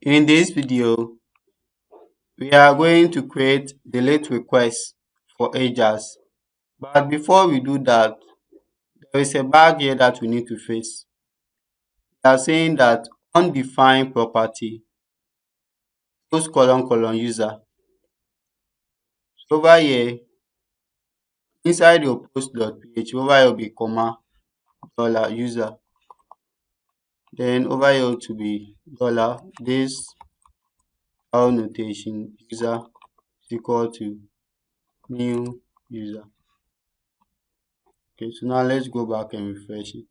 In this video, we are going to create delete request for Ajax. But before we do that, there is a bug here that we need to fix. We are saying that undefined property post : user. So over here, inside your post.php, over here will be comma $user. Then over here to be dollar this our notation user is equal to new user. Okay, so now let's go back and refresh it.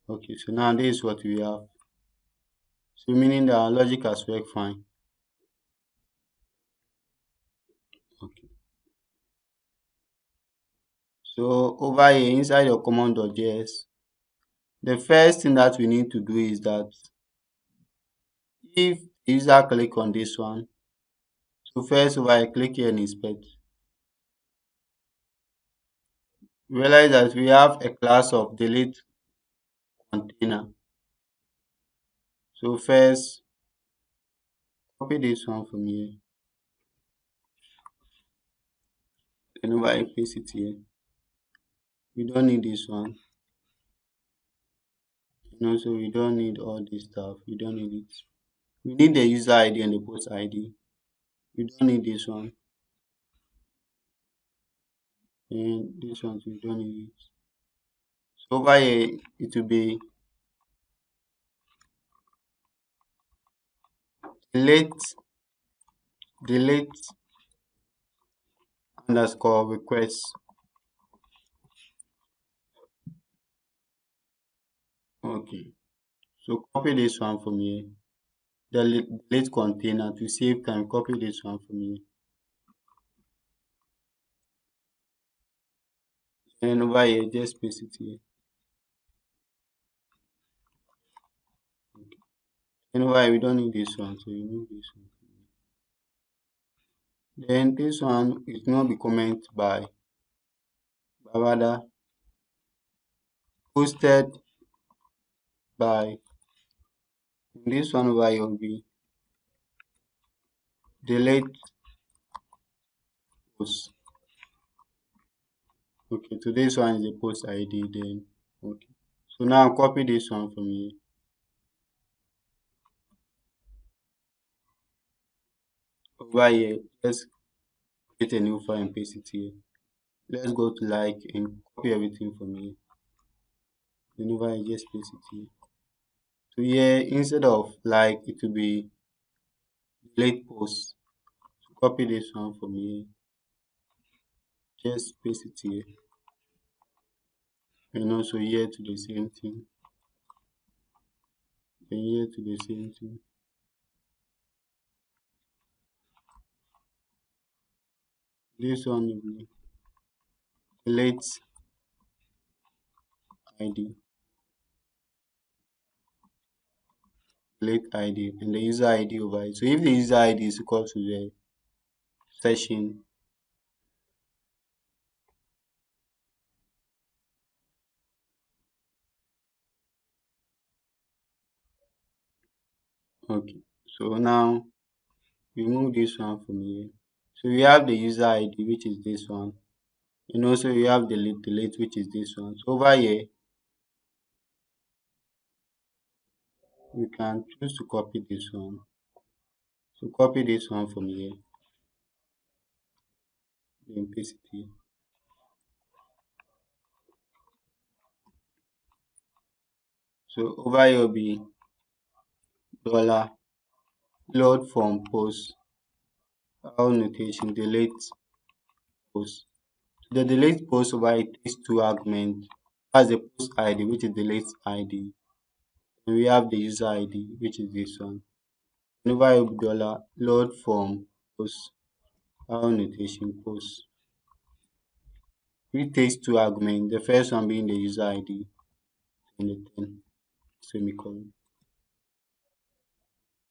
Okay, so now this is what we have. So meaning that our logic has worked fine. Okay. So over here inside your command.js, the first thing that we need to do is that if the user click on this one, so first over here click here and inspect. Realize that we have a class of delete container. So first copy this one from here. Then over here paste it here. We don't need this one. So we don't need all this stuff. We don't need it. We need the user ID and the post ID. We don't need this one. And this one we don't need it. So over here it will be delete underscore request. Okay. So copy this one from here. Delete container to save time. Copy this one from here. And over here, just paste it here. Okay. And over here, we don't need this one, so remove this one. Then this one is not be commented by, but rather posted by. And this one over here will be delete post. Okay, so this one is the post ID then. Okay. So now copy this one from here. Over here, let's create a new file and paste it here. Let's go to like and copy everything from here. Then over here, just paste it here. So here, instead of like, it will be delete post. So copy this one from here. Just paste it here. And also here to the same thing. And here to the same thing. This one will be delete ID. Delete ID and the user ID over here. So if the user ID is equal to the session, okay. So now remove this one from here. So we have the user ID, which is this one. And also we have the delete, which is this one. So over here, we can choose to copy this one. So copy this one from here. Then paste it here. So over here will be dollar load from post our notation delete post. The delete post over here takes two arguments. That's the post ID, which is delete ID. And we have the user ID, which is this one. And over here will be dollar load from post our notation post. It takes two arguments. The first one being the user ID and the 10 semicolon.